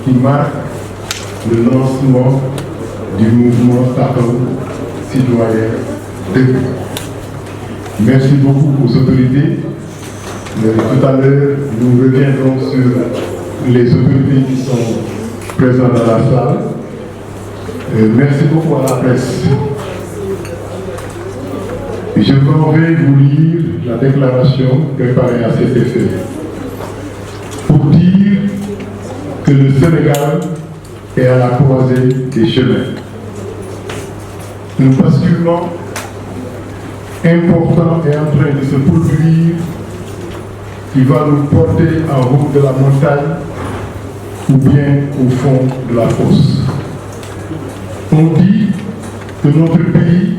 qui marque le lancement du mouvement Taxawu citoyen 2. Merci beaucoup aux autorités. Tout à l'heure, nous reviendrons sur les autorités qui sont présentes dans la salle. Merci beaucoup à la presse. Je m'en vais vous lire la déclaration préparée à cet effet. Pour dire que le Sénégal est à la croisée des chemins. Un basculement important est en train de se produire qui va nous porter en haut de la montagne ou bien au fond de la fosse. On dit que notre pays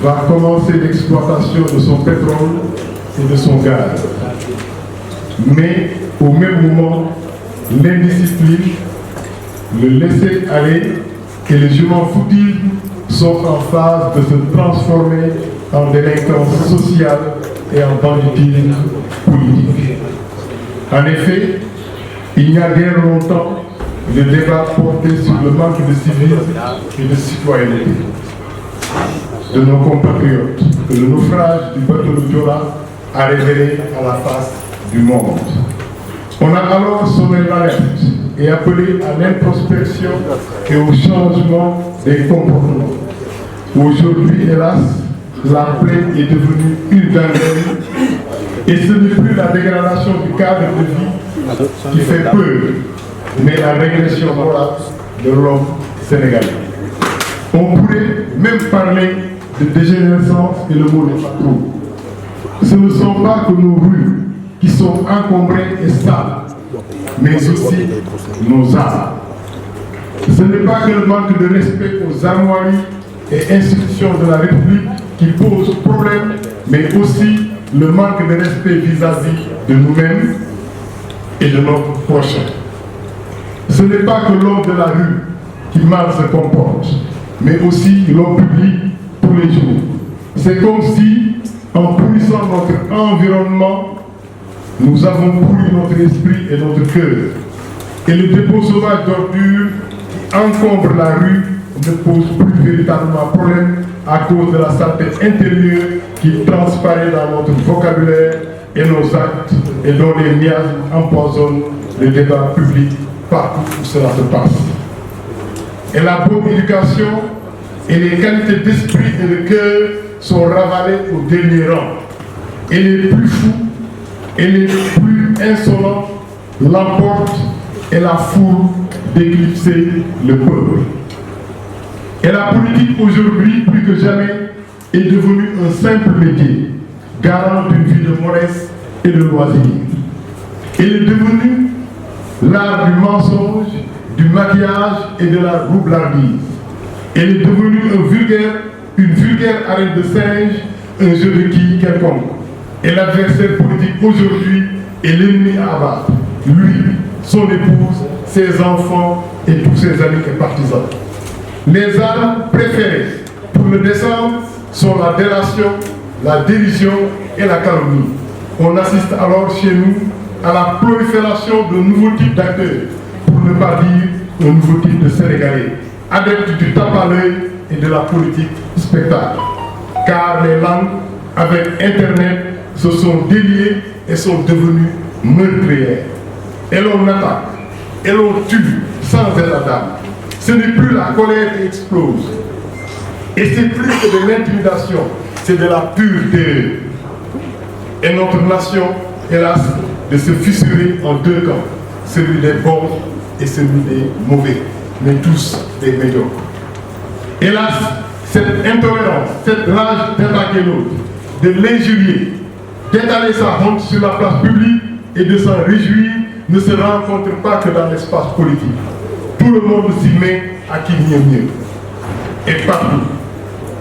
va commencer l'exploitation de son pétrole et de son gaz. Mais au même moment, l'indiscipline, le laisser-aller et le jument-foutisme sont en phase de se transformer en délinquance sociale et en banditisme politique. En effet, il n'y a guère longtemps, le débat portait sur le manque de civisme et de citoyenneté de nos compatriotes que le naufrage du bateau de Joola a révélé à la face du monde. On a alors sonné l'alerte et appelé à l'introspection et au changement des comportements. Aujourd'hui, hélas, la plaie est devenue une gangrène et ce n'est plus la dégradation du cadre de vie qui fait peur, mais la régression morale de l'homme sénégalais. On pourrait même parler de dégénérescence et le mot n'est pas trop. Ce ne sont pas que nos rues qui sont encombrées et sales, mais aussi nos âmes. Ce n'est pas que le manque de respect aux armoiries et institutions de la République qui pose problème, mais aussi le manque de respect vis-à-vis de nous-mêmes et de notre prochain. Ce n'est pas que l'homme de la rue qui mal se comporte, mais aussi l'homme public tous les jours. C'est comme si, en pourrissant notre environnement, nous avons pourri notre esprit et notre cœur. Et le dépôt sauvage d'ordures qui encombre la rue ne pose plus véritablement problème à cause de la saleté intérieure qui transparaît dans notre vocabulaire et nos actes et dont les miasmes empoisonnent le débat public partout où cela se passe. Et la bonne éducation et les qualités d'esprit et de cœur sont ravalées au dernier rang. Et les plus fous et les plus insolents l'emportent et la foule d'éclipser le peuple. Et la politique aujourd'hui, plus que jamais, est devenue un simple métier, garant d'une vie de modeste et de loisir. Elle est devenue l'art du mensonge, du maquillage et de la roublardise. Elle est devenue une vulgaire arène de singes, un jeu de quilles quelconque. Et l'adversaire politique aujourd'hui est l'ennemi à abattre. Lui, son épouse, ses enfants et tous ses amis et partisans. Les armes préférées pour le descendre sont la délation, la dérision et la calomnie. On assiste alors chez nous à la prolifération de nouveaux types d'acteurs, pour ne pas dire un nouveau type de Sénégalais, adeptes du tape à l'œil et de la politique spectacle. Car les langues, avec Internet, se sont déliées et sont devenues meurtrières. Et l'on attaque, et l'on tue sans état d'âme. Ce n'est plus la colère qui explose. Et c'est plus que de l'intimidation, c'est de la pure terreur. Et notre nation, hélas, de se fissurer en deux camps, celui des bons et celui des mauvais, mais tous des médiocres. Hélas, cette intolérance, cette rage d'attaquer l'autre, de l'injurier, d'étaler sa honte sur la place publique et de s'en réjouir ne se rencontre pas que dans l'espace politique. Tout le monde s'y met à qui mieux. Et partout.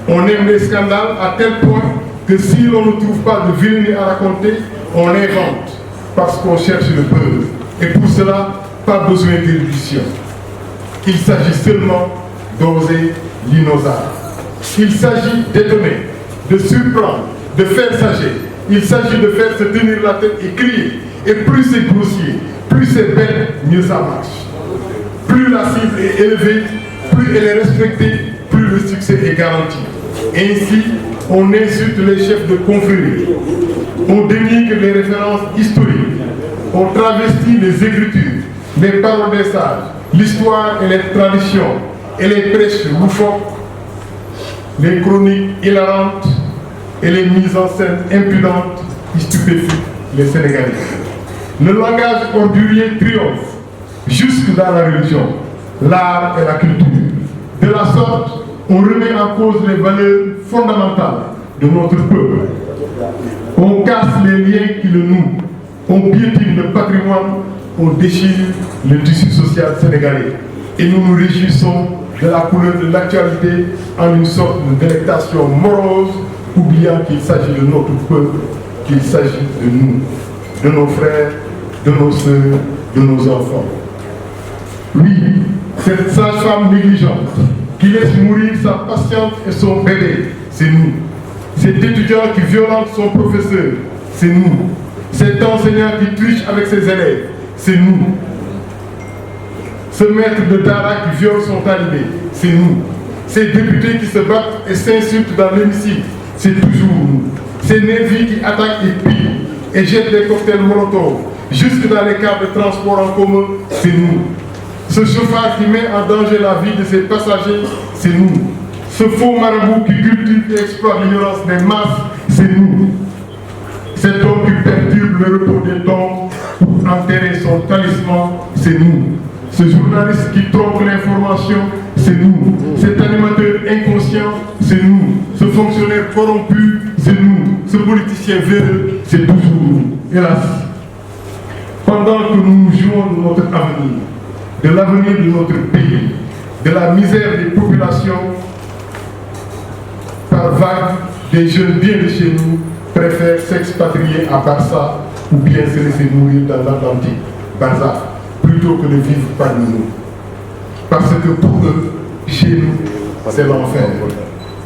On aime les scandales à tel point que si l'on ne trouve pas de vérité à raconter, on invente parce qu'on cherche le peuple. Et pour cela, pas besoin d'érudition. Il s'agit seulement d'oser l'inosable. Il s'agit d'étonner, de surprendre, de faire sager. Il s'agit de faire se tenir la tête et crier. Et plus c'est grossier, plus c'est bête, mieux ça marche. Plus la cible est élevée, plus elle est respectée, plus le succès est garanti. Ainsi, on insulte les chefs de confrérie, on dénigre les références historiques, on travestit les écritures, les paroles des sages, l'histoire et les traditions, et les prêches loufoques, les chroniques hilarantes et les mises en scène impudentes qui stupéfient les Sénégalais. Le langage ordurier triomphe jusque dans la religion, l'art et la culture. De la sorte, on remet en cause les valeurs fondamentales de notre peuple. On casse les liens qui le nouent, on piétine le patrimoine, on déchire le tissu social sénégalais. Et nous nous réjouissons de la couleur de l'actualité en une sorte de délectation morose, oubliant qu'il s'agit de notre peuple, qu'il s'agit de nous, de nos frères, de nos sœurs, de nos enfants. Oui, cette sage-femme négligente qui laisse mourir sa patiente et son bébé, c'est nous. Cet étudiant qui violente son professeur, c'est nous. Cet enseignant qui triche avec ses élèves, c'est nous. Ce maître de Dara qui viole son talibé, c'est nous. Ces députés qui se battent et s'insultent dans l'hémicycle, c'est toujours nous. Ces nervis qui attaquent et pillent et jettent des cocktails Molotov jusque dans les cars de transport en commun, c'est nous. Ce chauffard qui met en danger la vie de ses passagers, c'est nous. Ce faux marabout qui cultive et exploite l'ignorance des masses, c'est nous. Cet homme qui perturbe le repos des tombes pour enterrer son talisman, c'est nous. Ce journaliste qui trompe l'information, c'est nous. Cet animateur inconscient, c'est nous. Ce fonctionnaire corrompu, c'est nous. Ce politicien véreux, c'est toujours nous. Hélas, pendant que nous jouons de notre avenir, de l'avenir de notre pays, de la misère des populations, par vague, des jeunes bien de chez nous préfèrent s'expatrier à Barça ou bien se laisser mourir dans l'Atlantique, Barça, plutôt que de vivre parmi nous. Parce que pour eux, chez nous, c'est l'enfer.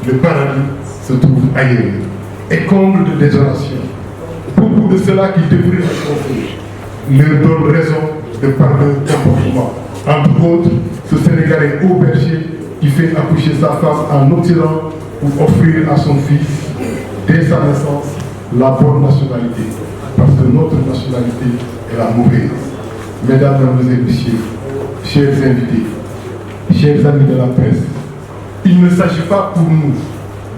Le paradis se trouve ailleurs. Et comble de désolation. Beaucoup de ceux-là qui devraient être confus leur donnent raison de par leur comportement. Entre autres, ce Sénégalais au berger qui fait accoucher sa femme en Occident pour offrir à son fils, dès sa naissance, la bonne nationalité. Parce que notre nationalité est la mauvaise. Mesdames, Mesdames et Messieurs, chers invités, chers amis de la presse, il ne s'agit pas pour nous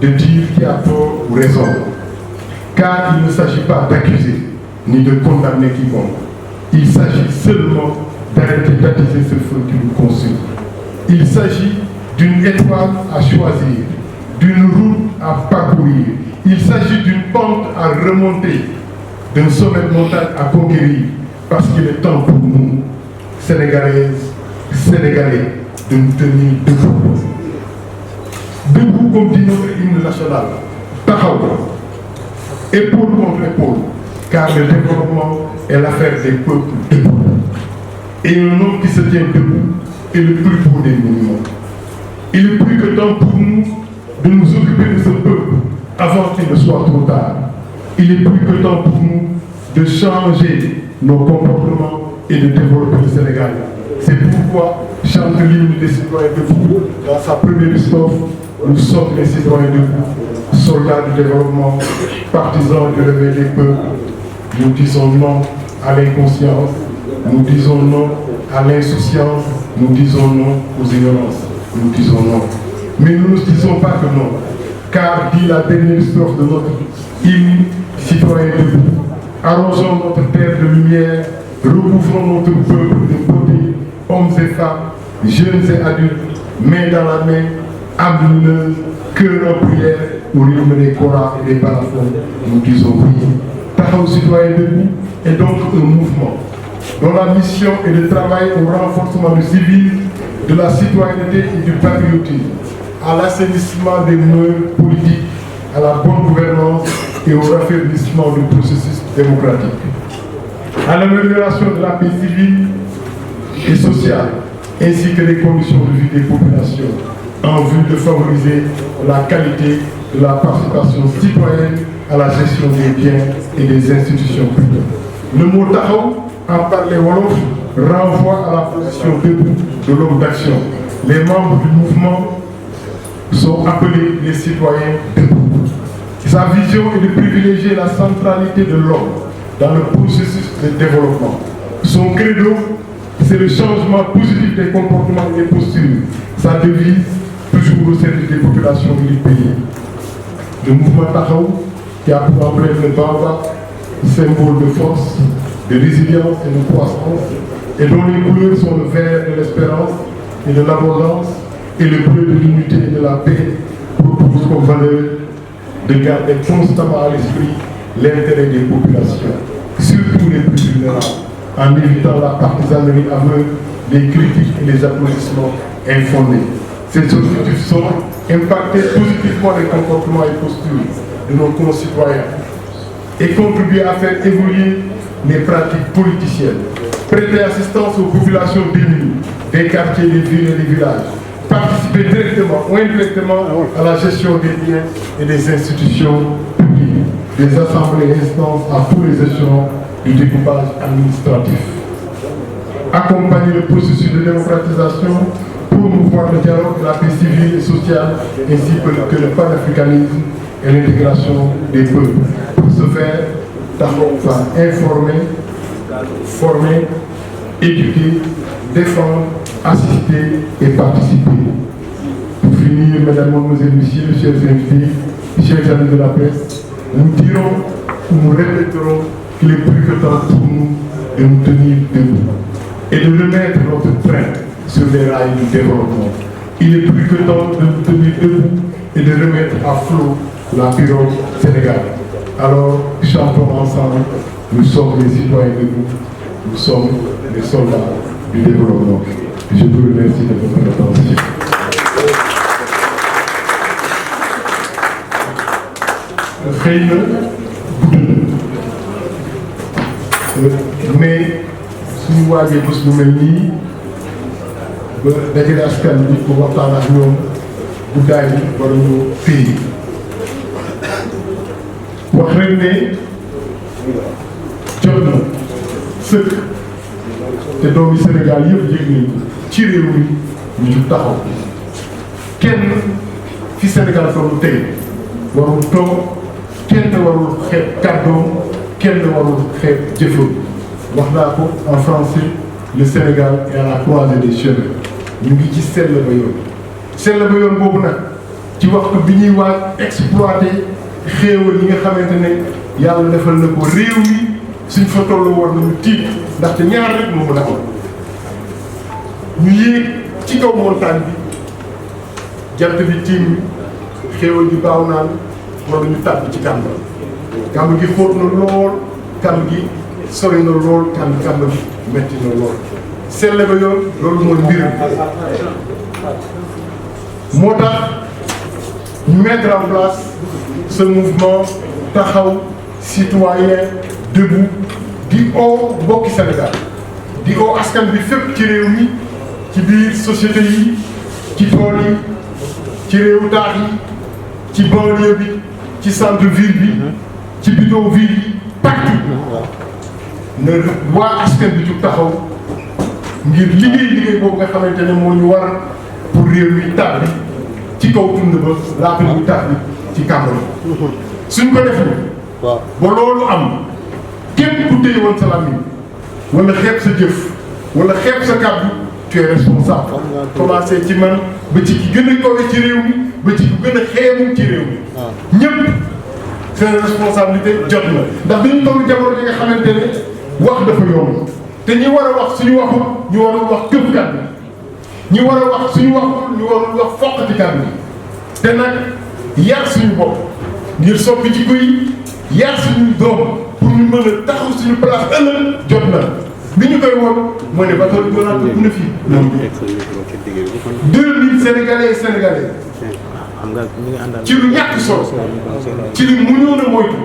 de dire qui a tort ou raison, car il ne s'agit pas d'accuser ni de condamner quiconque. Il s'agit seulement d'arrêter d'attiser ce feu qui nous consume. Il s'agit d'une étoile à choisir, d'une route à parcourir. Il s'agit d'une pente à remonter, d'un sommet de montagne à conquérir, parce qu'il est temps pour nous, Sénégalaises, Sénégalais, de nous tenir debout. Debout comme dit notre hymne national, taxaw, épaule contre épaule, car le développement est l'affaire des peuples debout. Et un homme qui se tient debout est le plus beau des monuments. Il est plus que temps pour nous de nous occuper de ce peuple avant qu'il ne soit trop tard. Il est plus que temps pour nous de changer nos comportements et de développer le Sénégal. C'est pourquoi chante l'hymne des citoyens debout dans sa première strophe. Nous sommes les citoyens debout, soldats du développement, partisans du réveil des peuples. Nous disons non à l'inconscience, nous disons non à l'insouciance, nous disons non aux ignorances, nous disons non. Mais nous ne disons pas que non, car dit la dernière strophe de notre hymne, citoyens debout, arrosons notre terre de lumière, recouvrons notre peuple de beauté, hommes et femmes, jeunes et adultes, main dans la main, âme lumineuse, cœur en prière, au rythme des koras et des balafons, nous disons oui. Taxawu Citoyen Debout est donc un mouvement dont la mission est de travailler au renforcement du civisme, de la citoyenneté et du patriotisme, à l'assainissement des mœurs politiques, à la bonne gouvernance et au raffermissement du processus démocratique, à l'amélioration de la paix civile et sociale, ainsi que les conditions de vie des populations, en vue de favoriser la qualité de la participation citoyenne à la gestion des biens et des institutions publiques. Le mot taxaw en parler wolof renvoie à la position debout de l'homme d'action. Les membres du mouvement sont appelés les citoyens debout. Sa vision est de privilégier la centralité de l'homme dans le processus de développement. Son credo, c'est le changement positif des comportements et des postures. Sa devise, toujours au service des populations et du pays. Le mouvement Taxawu, qui a pour emblème le Baobab, symbole de force, de résilience et de croissance, et dont les couleurs sont le vert de l'espérance et de l'abondance, et le bleu de l'unité et de la paix, propose comme valeur de garder constamment à l'esprit l'intérêt des populations, surtout les plus vulnérables, en évitant la partisanerie aveugle, les critiques et les applaudissements infondés. Ces objectifs sont impacter positivement les comportements et postures de nos concitoyens et contribuer à faire évoluer les pratiques politiciennes, prêter assistance aux populations démunies des quartiers, des villes et des villages, participer directement ou indirectement à la gestion des biens et des institutions publiques, des assemblées et instances à tous les échelons du découpage administratif. Accompagner le processus de démocratisation, promouvoir le dialogue, la paix civile et sociale, ainsi que le panafricanisme et l'intégration des peuples. Pour ce faire, Taxawu va informer, former, éduquer, défendre, assister et participer. Pour finir, mesdames, mesdemoiselles, messieurs, chers invités, chers amis de la presse, nous dirons ou nous répéterons qu'il est plus que temps pour nous de nous tenir debout et de remettre notre train sur les rails du développement. Il est plus que temps de nous tenir debout et de remettre à flot la pirogue sénégalaise. Alors, chantons ensemble, nous sommes les citoyens debout, nous sommes les soldats du développement. Je vous remercie de votre attention. xëy na gudd na mais suñu waajee bés bu mel nii ba dajale askan bi ko waxtaan ak ñoom guddaay bi war ñu téye wax rek ne jot na sëkk te doomi Sénégal yëpp yëg nañ ci réew mi ñu jug taxaw kenn fi Sénégal tollu tey warul toog kenn warul xeeb kàddoom kenn warul xeeb jëfam wax naa ko en français le Sénégal est à la croisée des chemins ñu ngi ci sell ba yoon boobu nag ci waxtu bi ñuy waaj exploité xéewal yi nga xamante ne yàlla defal na ko réew mi suñ fa toll war nañu tiit ndaxte ñaar rek moo mën a am ñu yéeg ci kaw montagne bi jant bi tiim xéewal bi baaw naan wala ñu tàbbi ci kàmb gi xóot na lool kàmb gi sori na lool kàmb gi metti na lool selle ba yoon loolu mooy mbir moo tax ñu mettre en place ce mouvement taxaw citoyen debout di oo bokki Sénégal di oo askan bi fépp ci réew mi ci biir société yi ci tool yi ci réewu taax yi ci banlieue bi ci centre ville bi ci bidonville yi partout na waa askan bi jug taxaw ngir liggéey boobu nga xamante ne moo ñu war pour réew mi tàbbi ci kaw tund ba laata ñu tàbbi ci kàmb suñ ko defee ba loolu am képp ku téye woon sa làmmiñ wala xeeb sa jëf wala xeeb sa kàddu tu es responsable commencé ci man ba ci ki gën a kawe ci réew mi ba ci ku gën a xeebu ci réew mi ñëpp seen responsabilité jot na ndax dañu toll jamono ji nga xamante ne wax dafa yomb te ñi war a wax suñu waxul ñu warul wax këpp kàddu ñi war a wax suñu waxul ñu warul wax foqati kàddu te nag yar suñu bopp ngir soppi ci kuy yar suñu doom pour ñu mën a taxaw suñu place ëllëg jot na li ñu koy woon moo ne bateau bi doon bu na fii 2000 Sénégalais et Sénégalais ci lu ñàkk solo ci li mënoon a moytu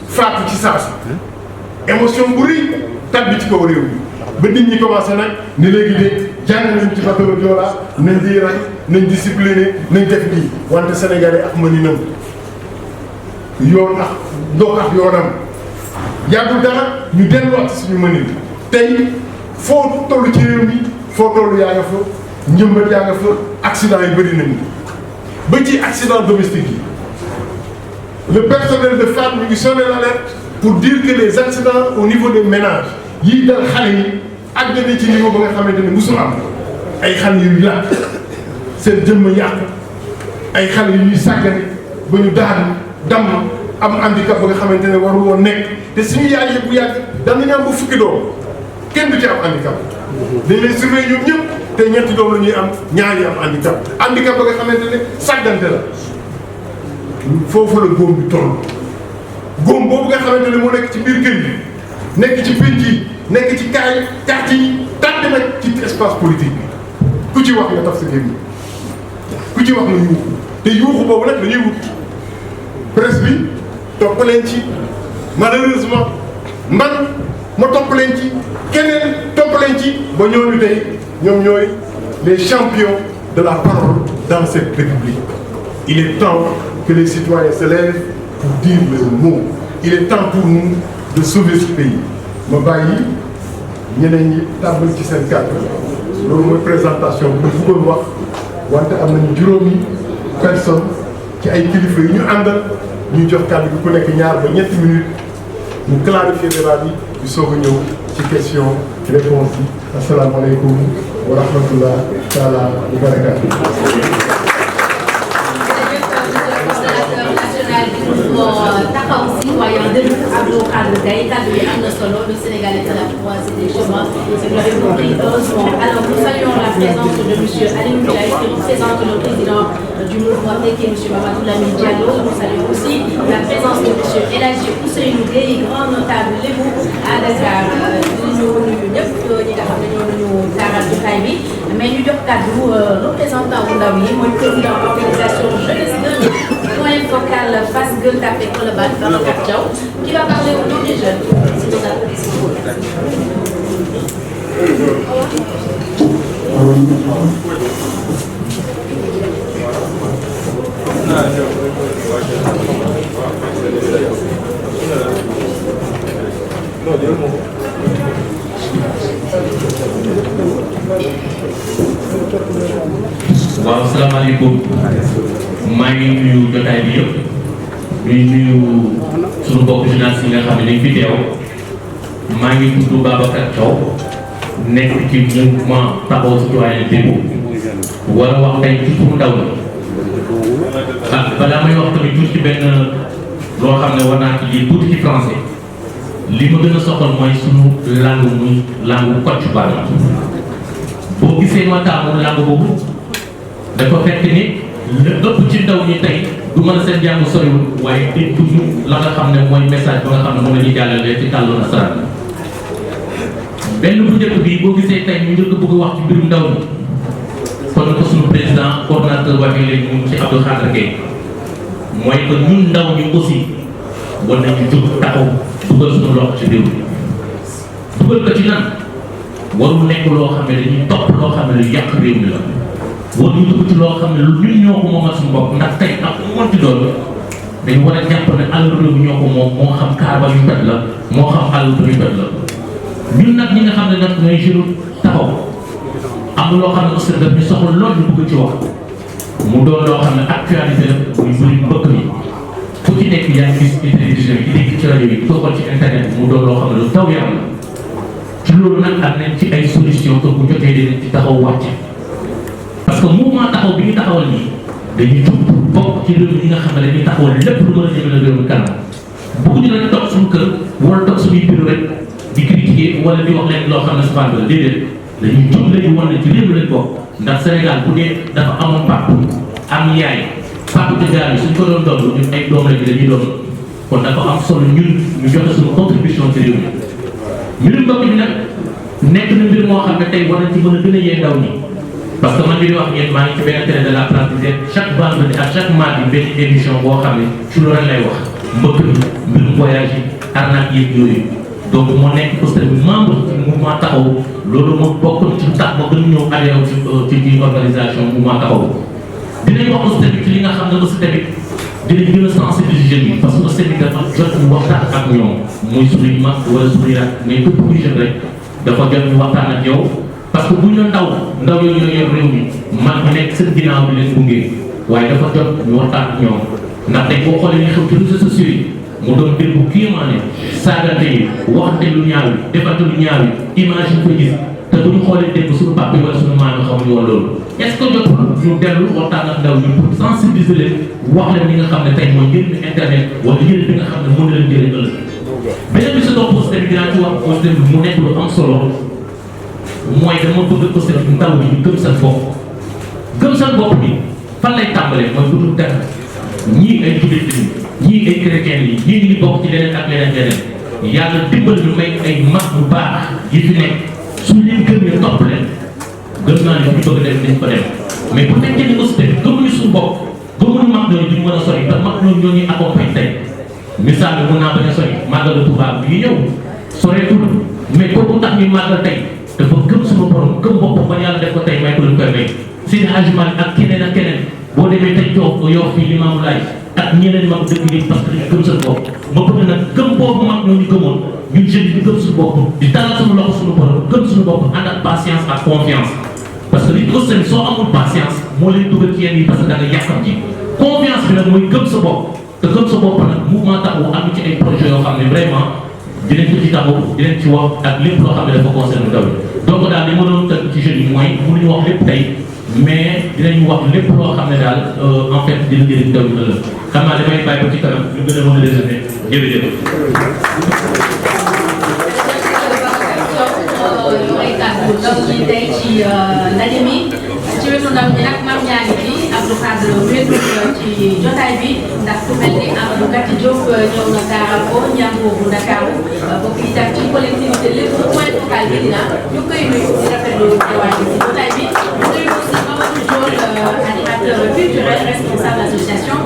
faatu ci saasi émotion bu rëy tabbi ci kaw réew mi ba nit ñi commencé nag ne léegi de jàng nañ ci bateau Joola nañ di rey nañ discipliné nañ def lii wante Sénégalais ak mëninam yoon ak ndox ak yoonam yàggul dara ñu delluwaat ci suñu mënin tey foo toll ci réew mi foo toll yaa nga fa njëmbat yaa nga fa accident yi bëri nañu ba ci accident domestique yi le personnel de femme ñu ngi sonné l'alerte pour dire que les accidents au niveau des ménages yii dal xale yi àgg na ci niveau ba nga xamante ne musul am ay xale yu yàq seen jëmm yàq ay xale yu ñuy sàggane ba ñu daanu damm am handicap ba nga xamante ne waru woon nekk te suñu yaay yëpp bu yàgg daan nañu am ba fukki doom kenn du ci am handicap dañ lay surveiller ñoom ñëpp te ñetti doom la ñuy am ñaari am handicap ba nga xamante ne sàggante la foofu la góom bi toll góom boobu nga xamante ne moo nekk ci biir kër yi nekk ci pénc yi nekk ci quartier yi tànn nag ci espace politique bi ku ci wax nga taf sa gémmiñ ku ci wax nga yuuxu te yuuxu boobu nag dañuy wut presse bi topp leen ci malheureusement man ma topp leen ci keneen topp leen ci ba ñooñu tey ñoom ñooy les champions de la parole dans cette république. Il est temps que les citoyens se lèvent pour dire le mot. Il est temps pour nous de sauver ce pays. ma bàyyi ñeneen ñi tàmbali ci seen kàddu loolu mooy présentation bu bëggoon wax wante am nañu juróomi personne ci ay kilifa yi ñu àndal ñuy jox kàddu gi ku nekk ñaar ba ñetti minutes ñu clarifier débat bi di soog a ñëw ci question réponse yi asalaamaaleykum wa rahmatullah taala wa barakatuh. taxaw citoyen de Abdou Khadre Gaye kaddu yi am na solo le Sénégal est à la croisée des chemins c'est vous l'avez compris heureusement. Alors nous saluons la présence de monsieur Aliou Ndiaye qui représente le président du mouvement Tekki monsieur Mamadou Lamine Diallo. Nous saluons aussi la présence de monsieur El Hadji Ousseynou Gueye grand notable lébu à Dakar li ñu nuyu ñëpp ñi nga xam ne ñoo nañu taaral jotaay bi mais ñu jox kaddu représentant bu ndaw yi mooy président organisation jeunesse de point focal Fass Gueule Tapée Colobane Babacar Diaw qui va parler au nom des jeunes. C'est nos applaudissements. waaw salaamaaleykum maa ngi nuyu jotaay bi yëpp di nuyu suñu mbokk journaliste yi nga xam ne dañ fi teew maa ngi tudd Babacar Thiaw nekk ci mouvement taxawu citoyen Debout war a wax tey ci pour ndaw la ah balaa may wax tamit tuuti ci benn loo xam ne war naa ci lii tuuti ci français li ma gën a soxal mooy suñu langue muy langue Kocc Barma boo gisee ma taamu langue boobu dafa fekk ni la ëpp ci ndaw ñi tey du mën a seen jàng soriwul waaye dégguñu la nga xam ne mooy message ba nga xam ne moom la ñuy jàllale ci kàllu nasaraan benn bu njëkk bi boo gisee tey ñu njëkk bëgg a wax ci mbirum ndaw ñi kon ko suñu président coordonnateur waxee léegi mu ci Abdou Khadre Gaye mooy que ñun ndaw ñi aussi war nañu jóg taxaw dugal suñu loxo ci réew mi dugal ko ci nan warul nekk loo xam ne dañuy topp loo xam ne lu yàq réew mi la war ñu dugg ci loo xam ne lu ñun ñoo ko moomal suñu bopp ndax tey ak mu mënti doon dañu war a jàpp ne àll réew mi ñoo ko moom moo xam kaaba yu toj la moo xam àll yu toj la ñun nag ñi nga xam ne nag ñooy jëlu taxaw am loo xam ne aussi daf ñu soxla loolu ñu bëgg ci wax mu doon loo xam ne actualité la muy bëri mbëkk mi fu ci nekk yaa ngi gis télévision yi dégg ci rajo yi ko xool ci internet mu doon loo xam ne lu taw yaram la ci loolu nag am nañ ci ay solution que bu jotee dinañ ci taxaw wàcc parce que mouvement taxaw bi ñu taxawal nii dañuy jub bokk ci réew mi ñi nga xam ne dañuy taxawal lépp lu mën a jëmale réew mi kanam bëgguñu nag toog suñu kër wala toog suñuy bureau rek di critiquer wala di wax leen loo xam ne safaan la déedéet dañuy jub lañu wan ne ci réew mi lañ bokk ndax Sénégal bu dee dafa amoon papa am yaay papa te gaal yi suñ ko doon doon ñun ay doom lañu dañuy doon kon dafa am solo ñun ñu joxe suñu contribution ci réew mi mbirum mbokk mi nag nekk na mbir moo xam ne tey war nañ ci mën a gën a yee ndaw ñi parce que man bi di wax ngeen maa ngi ci benn télé de la place di chaque vendredi ak chaque mardi benn émission boo xam ne ci loolu lay wax mbëkk mi mbirum voyage yi arnaque yeeg yooyu donc moo nekk aussi membre ci mouvement taxaw loolu moo bokk ci tax ma gën ñëw adhéré ci organisation mouvement taxaw dinañ wax aussi tamit ci li nga xam ne aussi tamit dinañ gën a sensibiliser jeunes yi parce que aussi tamit dafa jot ñu waxtaan ak ñoom muy suñuy mag wala suñuy rak mais képp kuy jeune rek dafa jot ñu waxtaan ak yow parce que buñ la ndaw yooyu ñoo yor réew mi man ma nekk seen ginnaaw bi leen gunge waaye dafa jot ñu waxtaan ak ñoom ndax tey boo xoolee ñu xew ci réseaux sociaux yi mu doon mbir bu kéemaane saagante yi waxante lu ñaaw yi defante lu ñaaw yi image yi ko gis te bu ñu xoolee dégg suñu papa yi wala suñu maam yi xamuñu woon loolu est-ce que jotul ñu dellu waxtaan ak ndaw ñi pour sensibiliser leen wax leen li nga xam ne tey mooy njëriñu internet wala njëriñ bi nga xam ne mën na leen jëriñ ëllëg beneen bi si topp aussi tamit dinaa ci wax aussi tamit mu nekk lu am solo mooy dama bëgg aussi tamit ndaw ñi ñu gëm seen bopp gëm seen bopp bi fan lay tàmbalee mooy bu dul dara ñii ay jullit lañu ñii ay chrétien yi ñii ngi bokk ci leneen ak leneen yàlla dimbal ñu may ay mag bu baax yi fi nekk suñ leen gëmee topp leen gëm naa ne ñu bëgg def dañ ko def mais bu fekkee ni aussi tamit gëmuñu suñu bopp gëmuñu mag ñooñu duñ mën a sori te mag ñooñu ñoo ñuy accompagne tey misaal bi mën naa bañ a sori màggalu Tuubaa bi ngi ñëw soreetul mais kooku tax ñuy màggal tey dafa gëm suñu borom gëm boppam ba yàlla def ko tey may ko luñ koy may Seydi Hadji Malick ak keneen boo demee tey jox yow fii Limaamu Laay ak ñeneen mag dëkk yi parce que dañu gëm seen bopp ma bëgg nag gëm boobu mag ñoo ñu gëmoon ñun jeunes yi gëm suñu bopp di dalal suñu loxo suñu borom gëm suñu bopp ànd ak patience ak confiance parce que nit aussi soo amul patience moo leen dugal ci yenn yi parce que da nga yàqam ci confiance bi nag mooy gëm sa bopp te gëm sa bopp nag mouvement taxawu am ci ay projets yoo xam ne vraiment dinañ ko ci taxaw dinañ ci wax ak lépp loo xam ne dafa concerné ndaw donc daal li ma doon tënk ci jeunes yi mooy mënuñu wax lépp tey mais dinañ wax lépp loo xam ne daal en fait dina jëriñ ndaw ñi ëllëg xam naa damay bàyyi ba ci kanam ñu gën a mën a résumé jërëjëf. ndaw ñi tey ci ndaje mi ci wetu ndaw ñi nag mam ñaa ngi fi Abdou Khadre wéetu ci jotaay bi ndax ku mel ni Amadou Kati Diop ñëw na gaaral ko Ndiambour bu Ndakaaru bokk itam ci collectivité lépp point focal bi dina ñu koy nuyu di rafetlu teewaay bi ci jotaay bi ñu nuyu aussi Mamadou Diol animateur culturel responsable association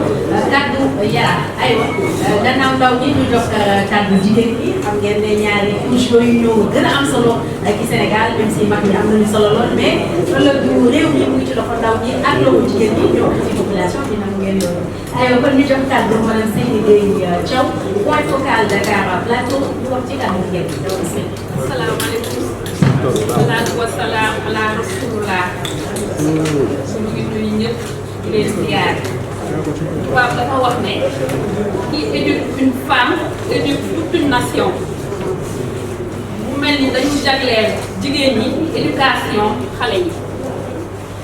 kaddu Yara aywa gannaaw ndaw ñi ñu jox kaddu jigéen ñi xam ngeen ne ñaari couche yooyu ñëw gën a am solo ci Sénégal même si mag ñi am nañu solo lool mais ëllëg du réew mi mu ngi ci loxo ndaw ñi ak loxo jigéen ñi ñoo ci population bi nag ngeen yoon aywa kon ñu jox kàddu madame Seyni Gueye Thiaw point focal Dakar Plateau ñu wax ci kàddu jigéen ñi. asalaamaaleykum. salaatu wa salaam ala rasulullah. ñu ngi nuyu ñëpp di leen ziar. tubaab dafa wax ne qui éduque une femme éduque toute une nation. mu mel ni dañu jagleel jigéen ñi éducation xale yi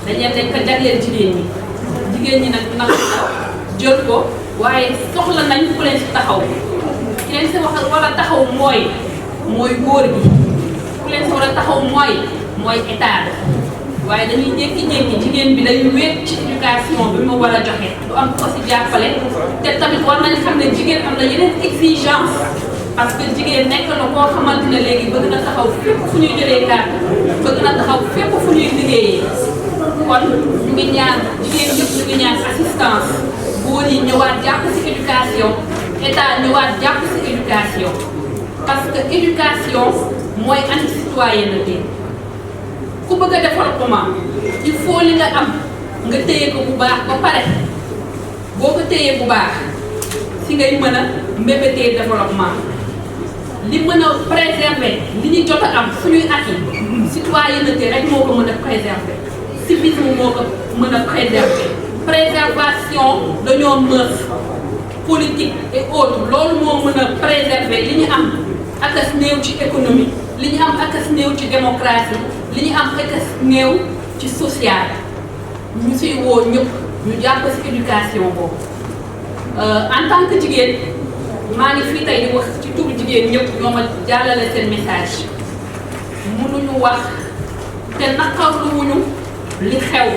dañ leen ko jagleel jigéen ñi jigéen ñi nag nag jël ko waaye soxla nañ ku leen si taxaw ki leen si wax wala taxaw mooy góor gi ku leen si war a taxaw mooy état waaye dañuy jékki-jékki jigéen bi day wéet ci éducation bi mu war a joxe du am ko si jàppale te tamit war nañ xam ne jigéen am na yeneen exigence parce que jigéen nekk na koo xamante ne léegi bëgg na taxaw fépp fu ñuy jëlee carte bëgg na taxaw fépp fu ñuy liggéeyee kon ñu ngi ñaan jigéen ñëpp ñu ngi ñaan assistance góor yi ñëwaat jàpp ci éducation état ñëwaat jàpp ci éducation parce que éducation mooy anti citoyenneté ku bëgg a développement il faut li nga am nga téye ko bu baax ba pare boo ko téyee bu baax si ngay mën a mbébétee développement li mën a préserver li ñu jot a am suñuy acquis citoyenneté rek moo ko mën a préserver civisme moo ko mën a préserver préservation dañoo mœurs politique et autres loolu moo mën a préserver li ñu am akas néew ci économie li ñu am akas néew ci démocratie li ñu am akas néew ci social ñu siy woo ñëpp ñu jàpp ci éducation boobu en tant que jigéen maa ngi fii tey di wax ci turu jigéen ñëpp ñoo ma jàllale seen message mënuñu wax te naqarluwuñu li xew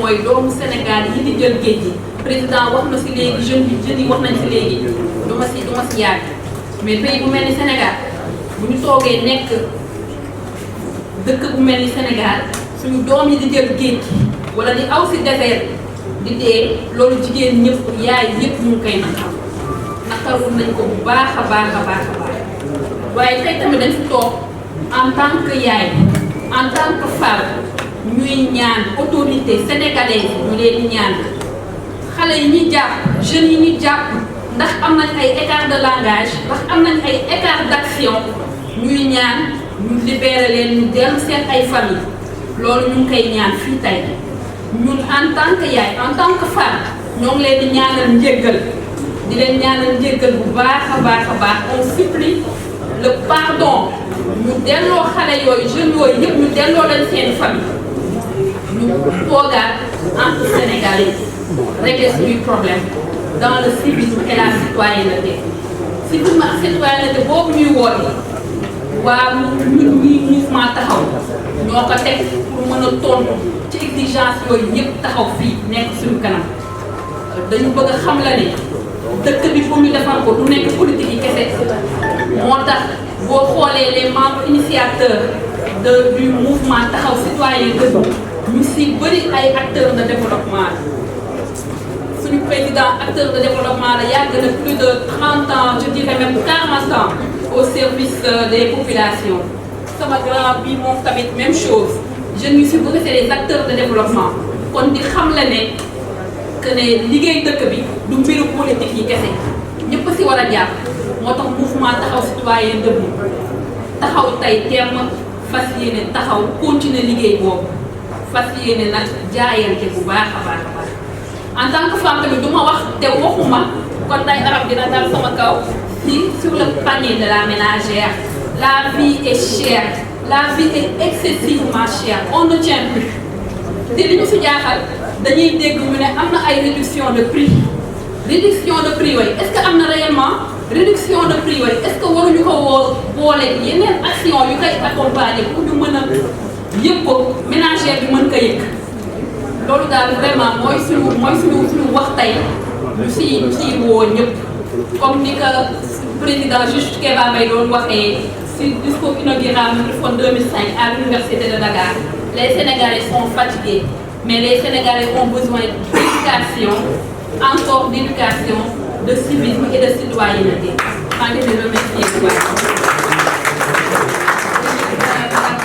mooy doomu Sénégal yi di jël géej gi président wax na si léegi jeunes yi wax nañ si léegi du ma si yàgg mais pays bu mel ni Sénégal bu ñu toogee nekk dëkk bu mel ni Sénégal suñu doom yi di jël géej gi wala di aw si désert di dee loolu jigéen ñëpp yaay yëpp ñu ngi koy naqarul nañ ko bu baax a baax waaye tey tamit dañ fi toog en tant que yaay en tant que femme ñuy ñaan autorité sénégalaise ñu leen di ñaan xale yi ñuy jàpp jeunes yi ñuy jàpp ndax am nañ ay écart de langage ndax am nañ ay écart d'action ñuy ñaan ñu libéré leen ñu dellu seen ay famille loolu ñu ngi koy ñaan fii tey ñun en tant que yaay en tant que femme ñoo ngi leen di ñaanal njéggal di leen ñaanal njéggal bu baax a baax a baax on supplie le pardon ñu delloo xale yooyu jeunes yooyu yëpp ñu delloo leen seen famille ñu toogaat entre Sénégalais régler suñuy problème dans le civisme et la citoyenneté civisme ak citoyenneté boobu ñuy woote waa ñun ñii mouvement taxaw ñoo ko teg pour mën a tontu ci exigence yooyu ñëpp taxaw fii nekk suñu kanam dañu bëgg a xam la ne dëkk bi pour ñu defar ko du nekk politique yi kese moo tax boo xoolee les membres initiateurs du mouvement taxaw citoyen dëgg ñu si bëri ay acteurs de développement suñu président acteur de développement la yàgg na plus de 30 ans je dirais même 40 ans au service des populations sama grand bi moom tamit même chose jeunes yu si bëri c'est les acteurs de développement kon di xam la ne que ne liggéey dëkk bi du mbiru politique yi kese ñëpp si war a jàpp moo tax mouvement taxaw citoyen dëgg taxaw tey temm fas yéene taxaw continuer liggéey boobu fas yéene nag jaayante bu baax a baax a baax en tant que femme tamit du ma wax te waxuma kon day arab dina dal sama kaw si sur le panier de la ménagère la vie est chère la vie est excessivement chère on ne tient plus te li ñu si jaaxal dañuy dégg ñu ne am na ay réduction de prix yooyu est-ce que am na réellement réduction de prix yooyu est-ce que waruñu ko boole yeneen action yu koy accompagner pour ñu mën a yëg ko ménagère bi mën ko yëg loolu daal vraiment mooy suñu wax tey ñu si woo ñëpp comme ni que président juge Kéba Mbaye doon waxee si discours inaugural mu defoon 2005 à l'université de Dakar les Sénégalais sont fatigués mais les Sénégalais ont besoin d'éducation encore d'éducation de civisme et de citoyenneté maa ngi leen di remercier bu baax.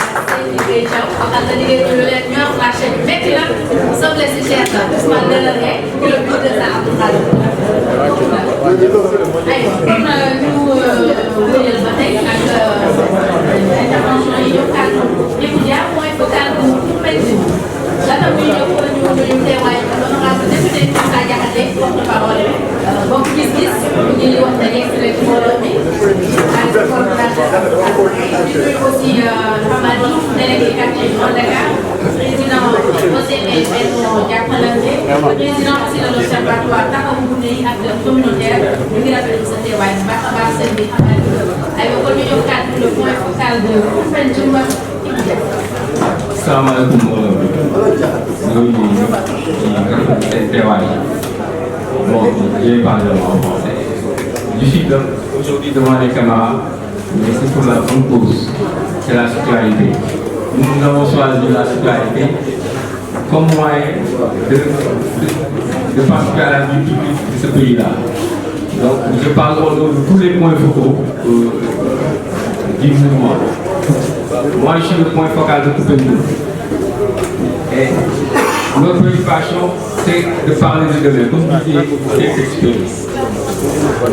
waxal la liggéey ñu leen ñor marché bi métti na soble si cher na Ousmane Dela Gueye kilo bi 200 Abdou Khadre aywa kon ñu wéyal ba tey ak intervention yi ñu kàddu ñëpp jaar mooy focal bu président laata muy ñëw wala ñu teewaay l'honorable député Moussa Diakhaté porte-parole bokk gis-gis ñu ngi wax dañuy extrait ci mbooloo mi ak coordonnateur di aussi Hamad Diouf délégué quartier de Dakar président OCM Benno Jàppalante président aussi de l'observatoire taxawu gune yi ak communautaire ñu ngi rafetlu sa teewaay bu baax a baax sëñ bi Hamad Diouf aywa kon ñu ñëw kàddu le point focal de Koumpentoum salaamaaleykum mbooloo mi ñooñu ñu seen teewaay bon j'ai parlé en français je suis aujourd'hui devant les caméras mais c'est pour la bonne cause c'est la citoyenneté nous avons choisi la citoyenneté comme moyen de participer à la vie publique de ce pays-là donc je parle au nom de tous les points focaux du mouvement. Moi, je suis le point focal de Koumpentoum. Et notre préoccupation, c'est de parler de demain, comme vous disiez, c'est expérience.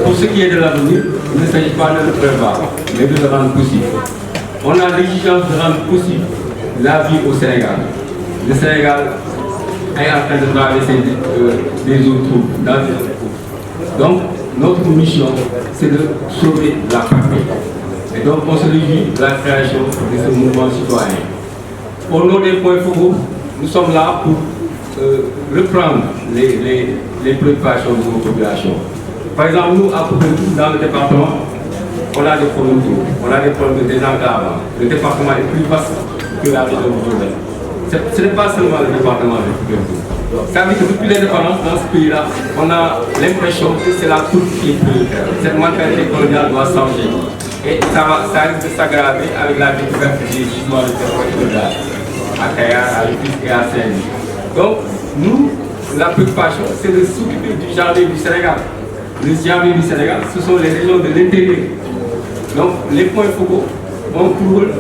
Pour ce qui est de l'avenir, il ne s'agit pas de le prévoir, mais de le rendre possible. On a l'exigence de rendre possible la vie au Sénégal. Le Sénégal est en train de traverser des eaux troubles, dans des eaux troubles. Donc, notre mission, c'est de sauver la patrie. Et donc, on se réjouit de la création de ce mouvement citoyen. Au nom des points focaux, nous sommes là pour reprendre les préoccupations de nos populations. Par exemple, nous, à Koumpentoum, dans le département, on a des problèmes d'eau, on a des problèmes de désenclavement. Le département est plus vaste que la région de Diourbel. Ce n'est pas seulement le département de Koumpentoum. Ça veut dire que depuis l'indépendance dans ce pays-là, on a l'impression que c'est la toute qui est prioritaire. Cette mentalité coloniale doit changer. Et ça risque de s'aggraver avec la découverte des gisements de pétrole et de gaz à Kayar, à Rufisque et à Saint-Louis. Donc, nous, la préoccupation, c'est de s'occuper du jardin du Sénégal. Le jardin du Sénégal, ce sont les régions de l'intérieur. Donc, les points focaux ont pour rôle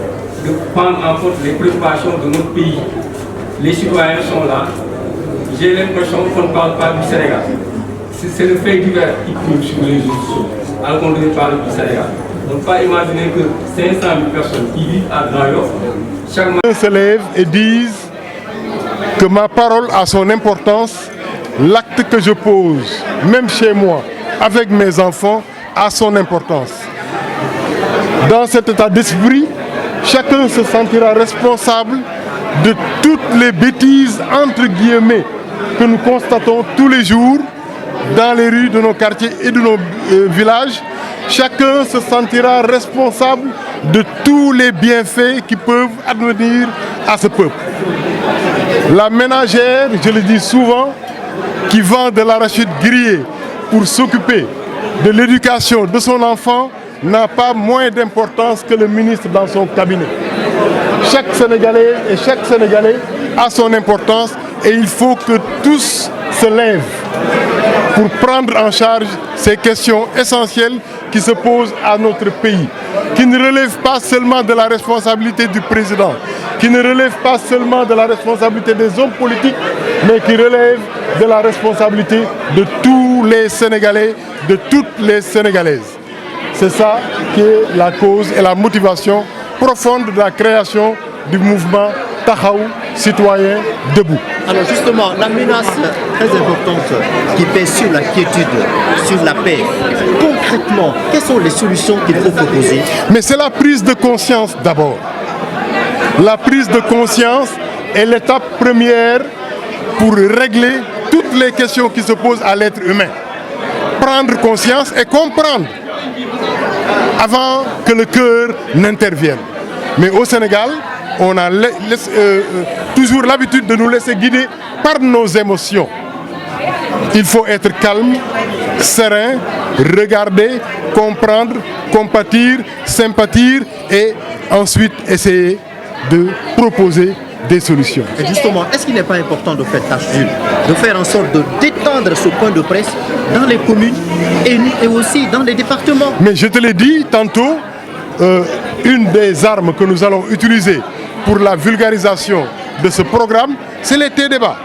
de prendre en compte les préoccupations de notre pays. Les citoyens sont là. J'ai l'impression qu'on ne parle pas du Sénégal. C'est le fait divers qui prime sur les réseaux sociaux, alors qu'on devait parler du Sénégal. On ne peut pas imaginer que 500 000 personnes qui vivent à Grand Yoff, chaque matin se lèvent et disent que ma parole a son importance, l'acte que je pose, même chez moi, avec mes enfants, a son importance. Dans cet état d'esprit, chacun se sentira responsable de toutes les bêtises, entre guillemets, que nous constatons tous les jours dans les rues de nos quartiers et de nos villages. Chacun se sentira responsable de tous les bienfaits qui peuvent advenir à ce peuple. La ménagère, je le dis souvent, qui vend de l'arachide grillé pour s'occuper de l'éducation de son enfant, n'a pas moins d'importance que le ministre dans son cabinet. Chaque Sénégalais et chaque Sénégalais a son importance et il faut que tous se lèvent pour prendre en charge ces questions essentielles qui se posent à notre pays, qui ne relèvent pas seulement de la responsabilité du président, qui ne relèvent pas seulement de la responsabilité des hommes politiques, mais qui relèvent de la responsabilité de tous les Sénégalais, de toutes les Sénégalaises. C'est ça qui est la cause et la motivation profonde de la création du mouvement Taxawu Citoyen Debout. Alors justement, la menace très importante qui pèse sur la quiétude, sur la paix, concrètement, quelles sont les solutions qu'il faut proposer? Mais c'est la prise de conscience d'abord. La prise de conscience est l'étape première pour régler toutes les questions qui se posent à l'être humain. Prendre conscience et comprendre avant que le cœur n'intervienne. Mais au Sénégal, on a toujours l'habitude de nous laisser guider par nos émotions. Il faut être calme, serein, regarder, comprendre, compatir, sympathiser et ensuite essayer de proposer des solutions. Et justement, est-ce qu'il n'est pas important de faire tâche d'huile, de faire en sorte de détendre ce point de presse dans les communes et aussi dans les départements? Mais je te l'ai dit tantôt, une des armes que nous allons utiliser pour la vulgarisation de ce programme, c'est les débats,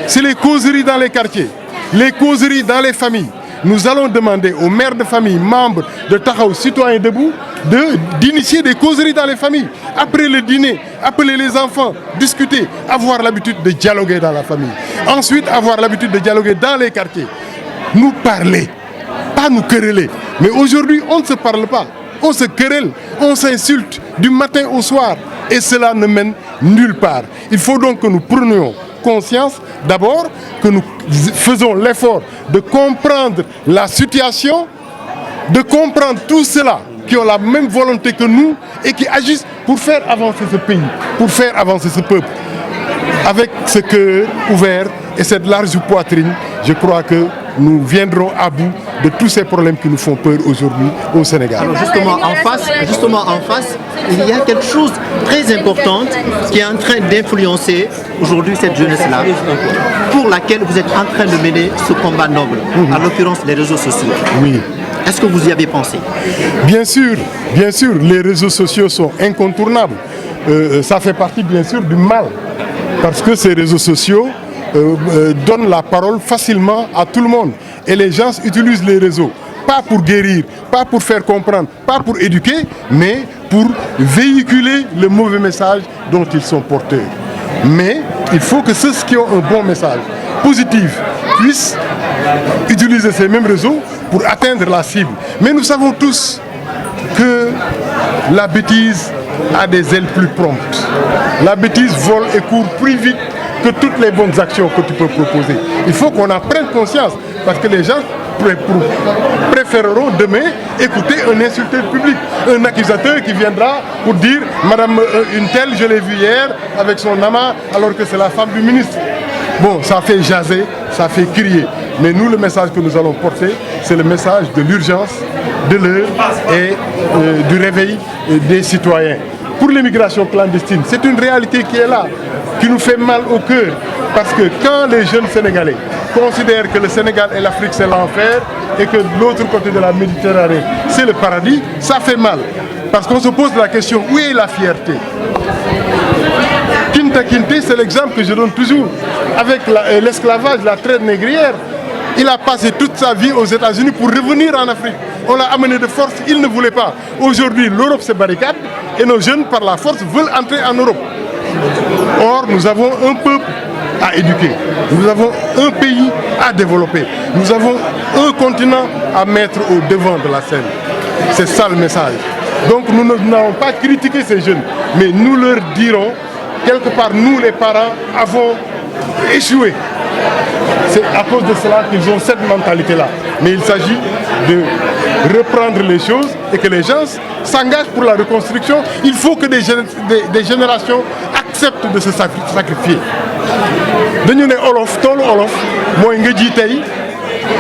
c'est les causeries dans les quartiers, les causeries dans les familles. Nous allons demander aux mères de famille, membres de Taxawu Citoyen Debout, d'initier des causeries dans les familles. Après le dîner, appeler les enfants, discuter, avoir l'habitude de dialoguer dans la famille. Ensuite, avoir l'habitude de dialoguer dans les quartiers. Nous parler, pas nous quereller. Mais aujourd'hui, on ne se parle pas. On se querelle, on s'insulte du matin au soir. Et cela ne mène nulle part. Il faut donc que nous prenions conscience d'abord, que nous faisons l'effort de comprendre la situation, de comprendre tous ceux-là qui ont la même volonté que nous et qui agissent pour faire avancer ce pays, pour faire avancer ce peuple. Avec ce cœur ouvert et cette large poitrine, je crois que nous viendrons à bout de tous ces problèmes qui nous font peur aujourd'hui au Sénégal. Alors justement en face, il y a quelque chose de très important qui est en train d'influencer aujourd'hui cette jeunesse-là, pour laquelle vous êtes en train de mener ce combat noble, en l'occurrence les réseaux sociaux. Oui. Est-ce que vous y avez pensé? Bien sûr, les réseaux sociaux sont incontournables. Ça fait partie bien sûr du mal, parce que ces réseaux sociaux donnent la parole facilement à tout le monde. Et les gens utilisent les réseaux, pas pour guérir, pas pour faire comprendre, pas pour éduquer, mais pour véhiculer le mauvais message dont ils sont porteurs. Mais il faut que ceux qui ont un bon message positif puissent utiliser ces mêmes réseaux pour atteindre la cible. Mais nous savons tous que la bêtise a des ailes plus promptes. La bêtise vole et court plus vite que toutes les bonnes actions que tu peux proposer. Il faut qu'on en prenne conscience, parce que les gens préféreront demain écouter un insulteur public, un accusateur qui viendra pour dire « Madame une telle, je l'ai vue hier avec son amant alors que c'est la femme du ministre ». Bon, ça fait jaser, ça fait crier. Mais nous, le message que nous allons porter, c'est le message de l'urgence, de l'heure et du réveil des citoyens. Pour l'immigration clandestine, c'est une réalité qui est là, qui nous fait mal au cœur. Parce que quand les jeunes Sénégalais considèrent que le Sénégal et l'Afrique c'est l'enfer et que de l'autre côté de la Méditerranée c'est le paradis, ça fait mal. Parce qu'on se pose la question, où est la fierté? Kinta Kinte, c'est l'exemple que je donne toujours. Avec l'esclavage, la traite négrière, il a passé toute sa vie aux États-Unis pour revenir en Afrique. On l'a amené de force, il ne voulait pas. Aujourd'hui, l'Europe se barricade et nos jeunes, par la force, veulent entrer en Europe. Or, nous avons un peuple à éduquer. Nous avons un pays à développer. Nous avons un continent à mettre au devant de la scène. C'est ça le message. Donc nous n'allons pas critiquer ces jeunes, mais nous leur dirons, quelque part, nous les parents avons échoué. C'est à cause de cela qu'ils ont cette mentalité-là. Mais il s'agit de reprendre les choses et que les gens s'engagent pour la reconstruction. Il faut que des générations acceptent de se sacrifier. dañu ne olof toolu olof mooy nga ji tey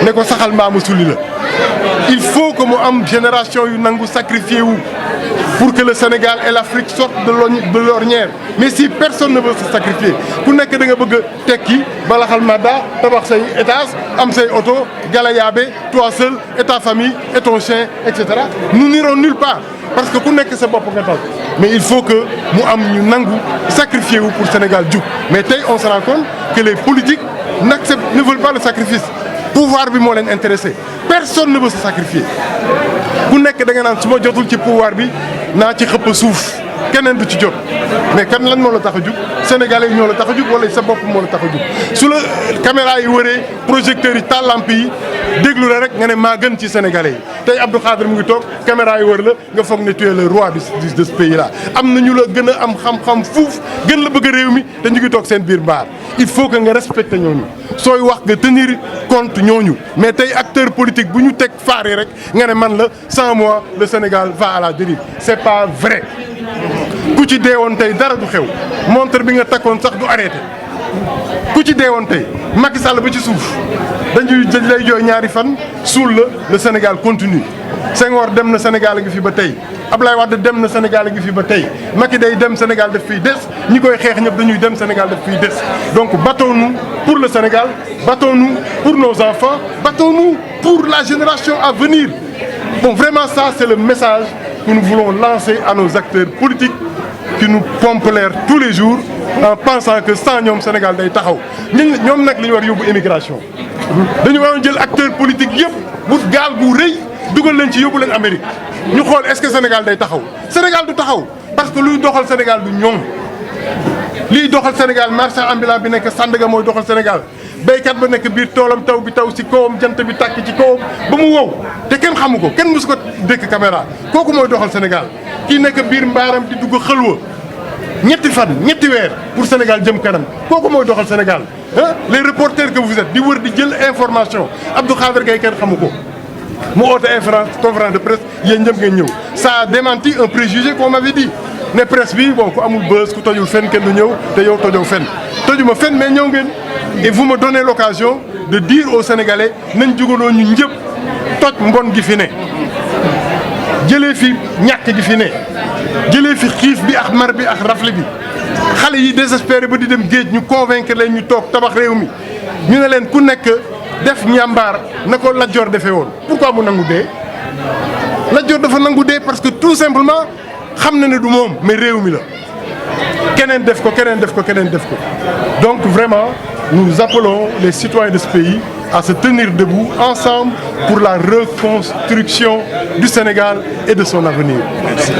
ne ko saxal mbaamu sulli la. Il faut que mu am génération yu nangu sacrifier wu pour que le Sénégal et l'Afrique sortent de l'ornière. Mais si personne ne veut se sacrifier ku nekk da nga bëgg a tekki balaxal madda tabax say étage am say auto galayaabe toi seul et ta famille et ton chien etc. Nous n'irons nulle part parce que ku nekk sa bopp nga tal. Mais il faut que mu am ñu nangu sacrifier wu pour Sénégal jug. Mais tey on se rend compte que les politiques ne veulent pas le sacrifice. Pouvoir bi moo leen intéressé. Personne ne veut se sacrifier ku nekk da nga naan su ma jotul ci pouvoir bi naa ci xëpp suuf keneen du ci jot mais kan lan moo la tax a jug sénégalais yi ñoo la tax a jug wala sa bopp moo la tax a jug su la caméra yi wëree projecteurs yi taal lamp yi déglu la rek nga ne maa gën ci sénégalais yi tey Abdou Khadre mu ngi toog caméra yi wër la nga foog ne tu es le roi de ce pays là am na ñu la gën a am xam-xam fuuf gën la bëgg a réew mi te ñu ngi toog seen biir mbaar il faut que nga respecter ñooñu sooy wax nga tenir compte ñooñu mais tey acteur politique bu ñu teg faar yi rek nga ne man la sans moi le Sénégal va à la dérive c'est pas vrai ku ci deewoon tey dara du xew montre bi nga takkoon sax du arrêté ku ci deewoon tey Macky Sall ba ci suuf dañ lay jooy ñaari fan suul la le Sénégal continue Senghor dem na Sénégal a ngi fi ba tey Ablaye Wade dem na Sénégal a ngi fi ba tey Macky day dem Sénégal daf fiy des ñi koy xeex ñëpp dañuy dem Sénégal daf fiy des donc battons-nous pour le Sénégal battons-nous pour nos enfants battons-nous pour la génération à venir. Bon vraiment ça c'est le message que nous voulons lancer à nos acteurs politiques qui nous pompent l'air tous les jours en pensant que sans ñoom Sénégal day taxaw ñoom nag li ñu war yóbbu immigration dañu waroon jël acteurs politiques yëpp bu gaal gu rëy dugal leen ci yóbbu leen Amérique ñu xool est-ce que Sénégal day taxaw Sénégal du taxaw parce que luy doxal Sénégal du ñoom liy doxal Sénégal marchand ambulant bi nekk Sandaga mooy doxal Sénégal béykat ba nekk biir toolam taw bi taw ci kawam jant bi tàkk ci kawam ba mu wow te kenn xamu ko kenn musu ko dëkk caméra kooku mooy doxal Sénégal kii nekk biir mbaaram di dugg xëlwa ñetti fan ñetti weer pour Sénégal jëm kanam kooku mooy doxal Sénégal ah les reporters que vous êtes di wër di jël information Abdou Khadre Gaye kenn xamu ko mu oote conférence de presse yéen ñëpp ngeen ñëw ça a démenti un préjugé qu'on m'avait dit ne presse bi bon ku amul buzz ku tojul fenn kenn du ñëw te yow tojoo fenn tojuma fenn mais ñëw ngeen et vous me donnez l'occasion de dire aux Sénégalais nañ jugaloo ñu ñëpp toj mbon gi fi ne jëlee fi ñàkk gi fi ne jëlee fi xiif bi ak mar bi ak rafle bi xale yi désespéré ba di dem géej ñu convaincre leen ñu toog tabax réew mi ñu ne leen ku nekk def ñàmbaar na ko Lat Joor defee woon pourquoi mu nangu dee Lat Joor dafa nangu dee parce que tout simplement xam na ne du moom mais réew mi la keneen def ko keneen def ko keneen def ko donc vraiment nous appelons les citoyens de ce pays à se tenir debout ensemble pour la reconstruction du Sénégal et de son avenir. Merci.